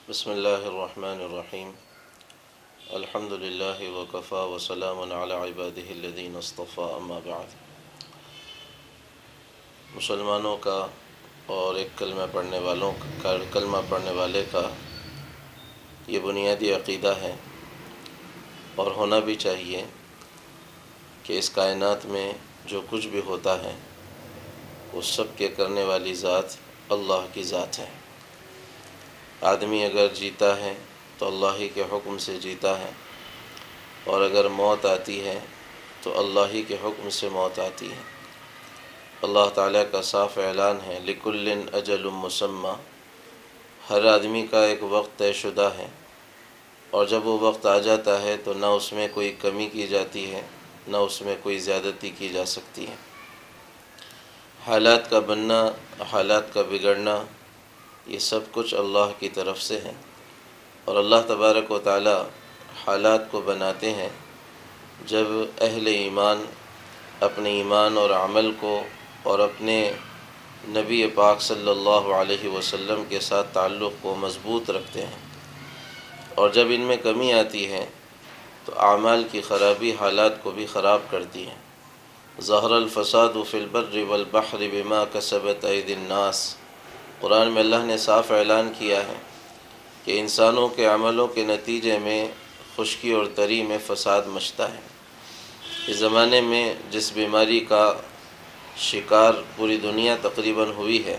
بسم اللہ الرحمن الرحیم الحمد للہ وکفا وسلام علی عبادہ الذین اصطفیٰ اما بعد۔ مسلمانوں کا اور ایک کلمہ پڑھنے والے کا یہ بنیادی عقیدہ ہے اور ہونا بھی چاہیے کہ اس کائنات میں جو کچھ بھی ہوتا ہے اس سب کے کرنے والی ذات اللہ کی ذات ہے۔ آدمی اگر جیتا ہے تو اللہ ہی کے حکم سے جیتا ہے، اور اگر موت آتی ہے تو اللہ ہی کے حکم سے موت آتی ہے۔ اللہ تعالیٰ کا صاف اعلان ہے لِكُلٍّ أَجَلٌ مُّسَمًّى، ہر آدمی کا ایک وقت طے شدہ ہے، اور جب وہ وقت آ جاتا ہے تو نہ اس میں کوئی کمی کی جاتی ہے نہ اس میں کوئی زیادتی کی جا سکتی ہے۔ حالات کا بننا، حالات کا بگڑنا، یہ سب کچھ اللہ کی طرف سے ہے، اور اللہ تبارک و تعالی حالات کو بناتے ہیں جب اہل ایمان اپنے ایمان اور عمل کو اور اپنے نبی پاک صلی اللہ علیہ وسلم کے ساتھ تعلق کو مضبوط رکھتے ہیں، اور جب ان میں کمی آتی ہے تو اعمال کی خرابی حالات کو بھی خراب کرتی ہے۔ ظہر الفساد فی البر والبحر بما کسبت ایدی الناس، قرآن میں اللہ نے صاف اعلان کیا ہے کہ انسانوں کے عملوں کے نتیجے میں خشکی اور تری میں فساد مچتا ہے۔ اس زمانے میں جس بیماری کا شکار پوری دنیا تقریباً ہوئی ہے،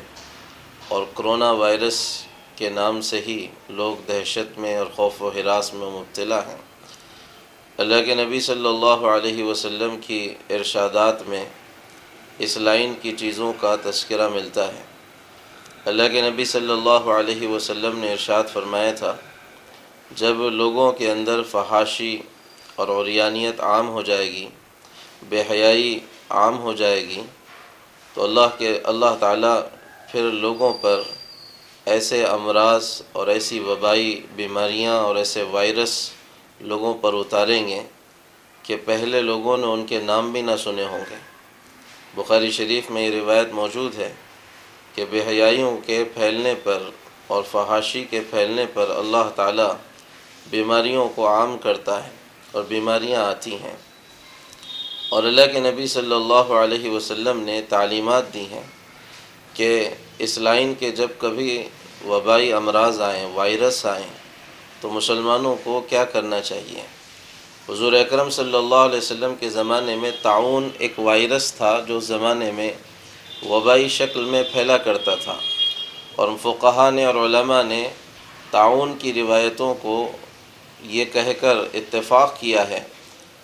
اور کرونا وائرس کے نام سے ہی لوگ دہشت میں اور خوف و ہراس میں مبتلا ہیں۔ اللہ کے نبی صلی اللہ علیہ وسلم کی ارشادات میں اس لائن کی چیزوں کا تذکرہ ملتا ہے۔ اللہ کے نبی صلی اللہ علیہ وسلم نے ارشاد فرمایا تھا، جب لوگوں کے اندر فحاشی اور عریانیت عام ہو جائے گی، بے حیائی عام ہو جائے گی، تو اللہ تعالیٰ پھر لوگوں پر ایسے امراض اور ایسی وبائی بیماریاں اور ایسے وائرس لوگوں پر اتاریں گے کہ پہلے لوگوں نے ان کے نام بھی نہ سنے ہوں گے۔ بخاری شریف میں یہ روایت موجود ہے کہ بے حیائیوں کے پھیلنے پر اور فحاشی کے پھیلنے پر اللہ تعالیٰ بیماریوں کو عام کرتا ہے اور بیماریاں آتی ہیں، اور اللہ کے نبی صلی اللہ علیہ وسلم نے تعلیمات دی ہیں کہ اس لائن کے جب کبھی وبائی امراض آئیں، وائرس آئیں، تو مسلمانوں کو کیا کرنا چاہیے۔ حضور اکرم صلی اللہ علیہ وسلم کے زمانے میں طاعون ایک وائرس تھا جو زمانے میں وبائی شکل میں پھیلا کرتا تھا، اور فقہاء نے اور علماء نے طاعون کی روایتوں کو یہ کہہ کر اتفاق کیا ہے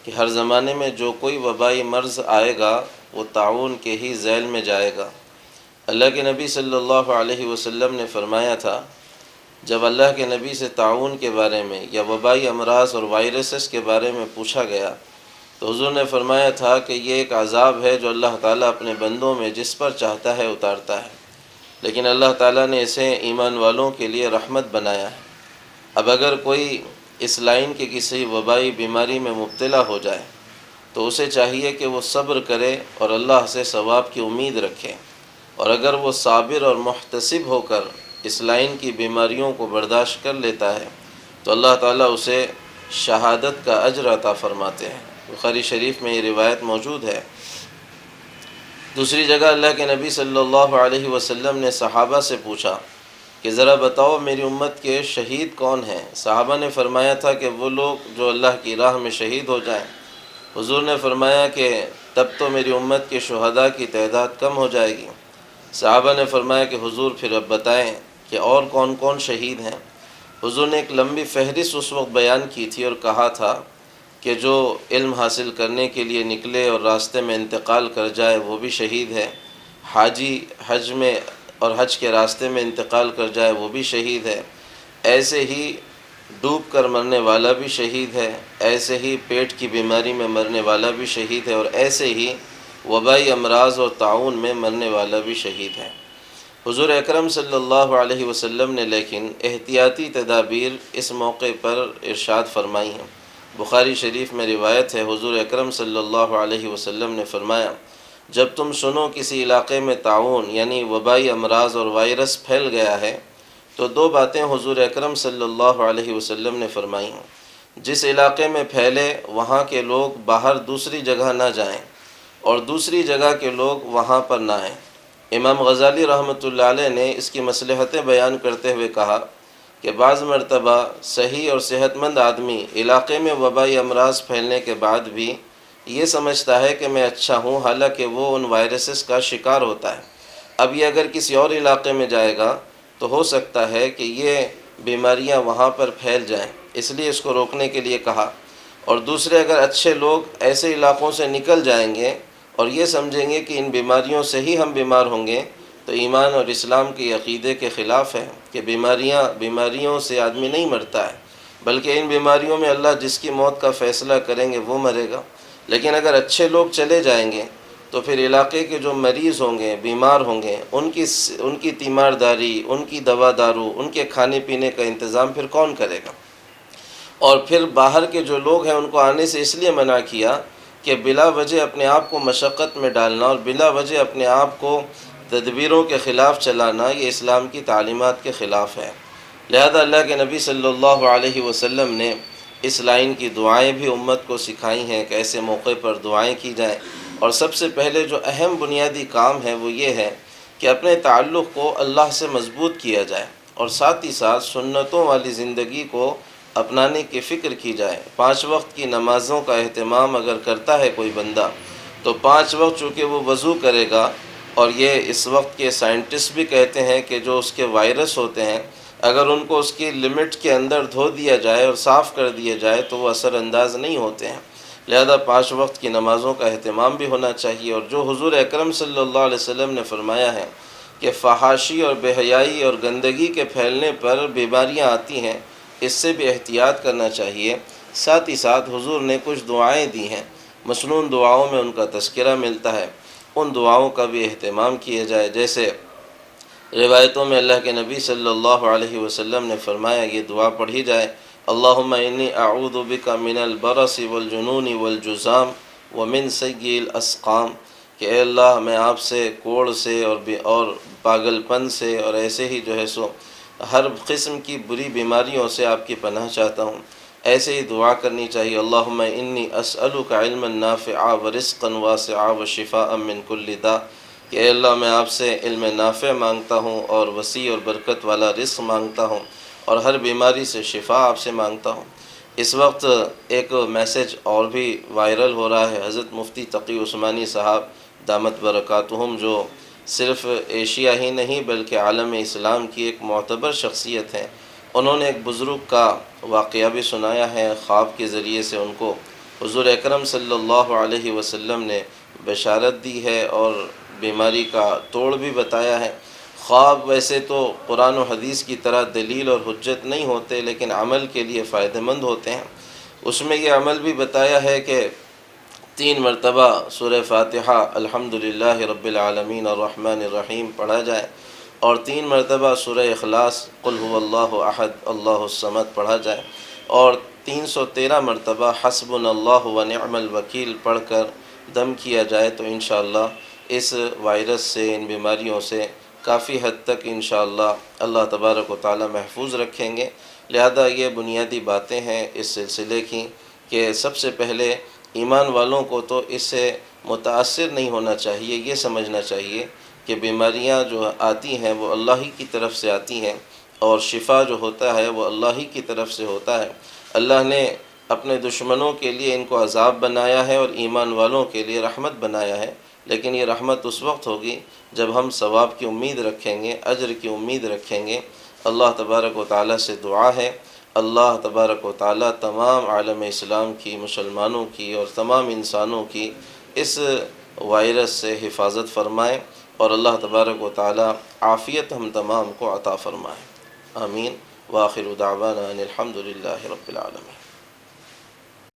کہ ہر زمانے میں جو کوئی وبائی مرض آئے گا وہ طاعون کے ہی ذیل میں جائے گا۔ اللہ کے نبی صلی اللہ علیہ وسلم نے فرمایا تھا، جب اللہ کے نبی سے طاعون کے بارے میں یا وبائی امراض اور وائرسز کے بارے میں پوچھا گیا تو حضور نے فرمایا تھا کہ یہ ایک عذاب ہے جو اللہ تعالیٰ اپنے بندوں میں جس پر چاہتا ہے اتارتا ہے، لیکن اللہ تعالیٰ نے اسے ایمان والوں کے لیے رحمت بنایا ہے۔ اب اگر کوئی اس لائن کے کسی وبائی بیماری میں مبتلا ہو جائے تو اسے چاہیے کہ وہ صبر کرے اور اللہ سے ثواب کی امید رکھے، اور اگر وہ صابر اور محتسب ہو کر اس لائن کی بیماریوں کو برداشت کر لیتا ہے تو اللہ تعالیٰ اسے شہادت کا اجر عطا فرماتے ہیں۔ بخاری شریف میں یہ روایت موجود ہے۔ دوسری جگہ اللہ کے نبی صلی اللہ علیہ وسلم نے صحابہ سے پوچھا کہ ذرا بتاؤ میری امت کے شہید کون ہیں؟ صحابہ نے فرمایا تھا کہ وہ لوگ جو اللہ کی راہ میں شہید ہو جائیں۔ حضور نے فرمایا کہ تب تو میری امت کے شہداء کی تعداد کم ہو جائے گی۔ صحابہ نے فرمایا کہ حضور پھر اب بتائیں کہ اور کون کون شہید ہیں۔ حضور نے ایک لمبی فہرست اس وقت بیان کی تھی اور کہا تھا کہ جو علم حاصل کرنے کے لیے نکلے اور راستے میں انتقال کر جائے وہ بھی شہید ہے، حاجی حج میں اور حج کے راستے میں انتقال کر جائے وہ بھی شہید ہے، ایسے ہی ڈوب کر مرنے والا بھی شہید ہے، ایسے ہی پیٹ کی بیماری میں مرنے والا بھی شہید ہے، اور ایسے ہی وبائی امراض اور طاعون میں مرنے والا بھی شہید ہے۔ حضور اکرم صلی اللہ علیہ وسلم نے لیکن احتیاطی تدابیر اس موقع پر ارشاد فرمائی ہیں۔ بخاری شریف میں روایت ہے، حضور اکرم صلی اللہ علیہ وسلم نے فرمایا، جب تم سنو کسی علاقے میں طاعون یعنی وبائی امراض اور وائرس پھیل گیا ہے تو دو باتیں حضور اکرم صلی اللہ علیہ وسلم نے فرمائی ہیں، جس علاقے میں پھیلے وہاں کے لوگ باہر دوسری جگہ نہ جائیں اور دوسری جگہ کے لوگ وہاں پر نہ آئیں۔ امام غزالی رحمۃ اللہ علیہ نے اس کی مصلحتیں بیان کرتے ہوئے کہا کہ بعض مرتبہ صحیح اور صحت مند آدمی علاقے میں وبائی امراض پھیلنے کے بعد بھی یہ سمجھتا ہے کہ میں اچھا ہوں، حالانکہ وہ ان وائرسز کا شکار ہوتا ہے۔ اب یہ اگر کسی اور علاقے میں جائے گا تو ہو سکتا ہے کہ یہ بیماریاں وہاں پر پھیل جائیں، اس لیے اس کو روکنے کے لیے کہا۔ اور دوسرے، اگر اچھے لوگ ایسے علاقوں سے نکل جائیں گے اور یہ سمجھیں گے کہ ان بیماریوں سے ہی ہم بیمار ہوں گے، تو ایمان اور اسلام کے عقیدے کے خلاف ہے کہ بیماریوں سے آدمی نہیں مرتا ہے، بلکہ ان بیماریوں میں اللہ جس کی موت کا فیصلہ کریں گے وہ مرے گا۔ لیکن اگر اچھے لوگ چلے جائیں گے تو پھر علاقے کے جو مریض ہوں گے، بیمار ہوں گے، ان کی تیمارداری، ان کی دوا دارو، ان کے کھانے پینے کا انتظام پھر کون کرے گا؟ اور پھر باہر کے جو لوگ ہیں ان کو آنے سے اس لیے منع کیا کہ بلا وجہ اپنے آپ کو مشقت میں ڈالنا اور بلا وجہ اپنے آپ کو تدبیروں کے خلاف چلانا یہ اسلام کی تعلیمات کے خلاف ہے۔ لہذا اللہ کے نبی صلی اللہ علیہ وسلم نے اس لائن کی دعائیں بھی امت کو سکھائی ہیں کہ ایسے موقع پر دعائیں کی جائیں، اور سب سے پہلے جو اہم بنیادی کام ہے وہ یہ ہے کہ اپنے تعلق کو اللہ سے مضبوط کیا جائے، اور ساتھ ہی ساتھ سنتوں والی زندگی کو اپنانے کی فکر کی جائے۔ 5 وقت کی نمازوں کا اہتمام اگر کرتا ہے کوئی بندہ تو 5 وقت چونکہ وہ وضو کرے گا، اور یہ اس وقت کے سائنٹسٹ بھی کہتے ہیں کہ جو اس کے وائرس ہوتے ہیں اگر ان کو اس کی لمٹ کے اندر دھو دیا جائے اور صاف کر دیا جائے تو وہ اثر انداز نہیں ہوتے ہیں۔ لہذا 5 وقت کی نمازوں کا اہتمام بھی ہونا چاہیے، اور جو حضور اکرم صلی اللہ علیہ وسلم نے فرمایا ہے کہ فحاشی اور بے حیائی اور گندگی کے پھیلنے پر بیماریاں آتی ہیں، اس سے بھی احتیاط کرنا چاہیے۔ ساتھ ہی ساتھ حضور نے کچھ دعائیں دی ہیں، مسنون دعاؤں میں ان کا تذکرہ ملتا ہے، ان دعاؤں کا بھی اہتمام کیا جائے۔ جیسے روایتوں میں اللہ کے نبی صلی اللہ علیہ وسلم نے فرمایا یہ دعا پڑھی جائے، اللہم انی اعوذ بک من البرص والجنون والجذام ومن سیء الاسقام، کہ اے اللہ میں آپ سے کوڑ سے اور پاگل پن سے اور ایسے ہی جو ہے سو ہر قسم کی بری بیماریوں سے آپ کی پناہ چاہتا ہوں۔ ایسے ہی دعا کرنی چاہیے، اللہم انی اسألک علما نافعا ورزقا واسعا وشفاء من کل داء، کہ اے اللہ میں آپ سے علم نافع مانگتا ہوں اور وسیع اور برکت والا رزق مانگتا ہوں، اور ہر بیماری سے شفا آپ سے مانگتا ہوں۔ اس وقت ایک میسج اور بھی وائرل ہو رہا ہے، حضرت مفتی تقی عثمانی صاحب دامت برکاتہم، جو صرف ایشیا ہی نہیں بلکہ عالم اسلام کی ایک معتبر شخصیت ہے، انہوں نے ایک بزرگ کا واقعہ بھی سنایا ہے، خواب کے ذریعے سے ان کو حضور اکرم صلی اللہ علیہ وسلم نے بشارت دی ہے اور بیماری کا توڑ بھی بتایا ہے۔ خواب ویسے تو قرآن و حدیث کی طرح دلیل اور حجت نہیں ہوتے، لیکن عمل کے لیے فائدہ مند ہوتے ہیں۔ اس میں یہ عمل بھی بتایا ہے کہ 3 مرتبہ سورہ فاتحہ الحمدللہ رب العالمین الرحمن الرحیم پڑھا جائے، اور 3 مرتبہ سورہ اخلاص قل هو اللہ احد اللہ الصمد پڑھا جائے، اور 313 مرتبہ حسبنا اللہ ونعم الوکیل پڑھ کر دم کیا جائے تو انشاءاللہ اس وائرس سے، ان بیماریوں سے کافی حد تک انشاءاللہ اللہ تبارک و تعالی محفوظ رکھیں گے۔ لہذا یہ بنیادی باتیں ہیں اس سلسلے کی کہ سب سے پہلے ایمان والوں کو تو اس سے متاثر نہیں ہونا چاہیے، یہ سمجھنا چاہیے کہ بیماریاں جو آتی ہیں وہ اللہ ہی کی طرف سے آتی ہیں، اور شفا جو ہوتا ہے وہ اللہ ہی کی طرف سے ہوتا ہے۔ اللہ نے اپنے دشمنوں کے لیے ان کو عذاب بنایا ہے اور ایمان والوں کے لیے رحمت بنایا ہے، لیکن یہ رحمت اس وقت ہوگی جب ہم ثواب کی امید رکھیں گے، اجر کی امید رکھیں گے۔ اللہ تبارک و تعالیٰ سے دعا ہے، اللہ تبارک و تعالیٰ تمام عالم اسلام کی، مسلمانوں کی اور تمام انسانوں کی اس وائرس سے حفاظت فرمائے، اور اللہ تبارک و تعالیٰ عافیت ہم تمام کو عطا فرمائے۔ آمین۔ وآخر دعوانا ان الحمد للہ رب العالمین۔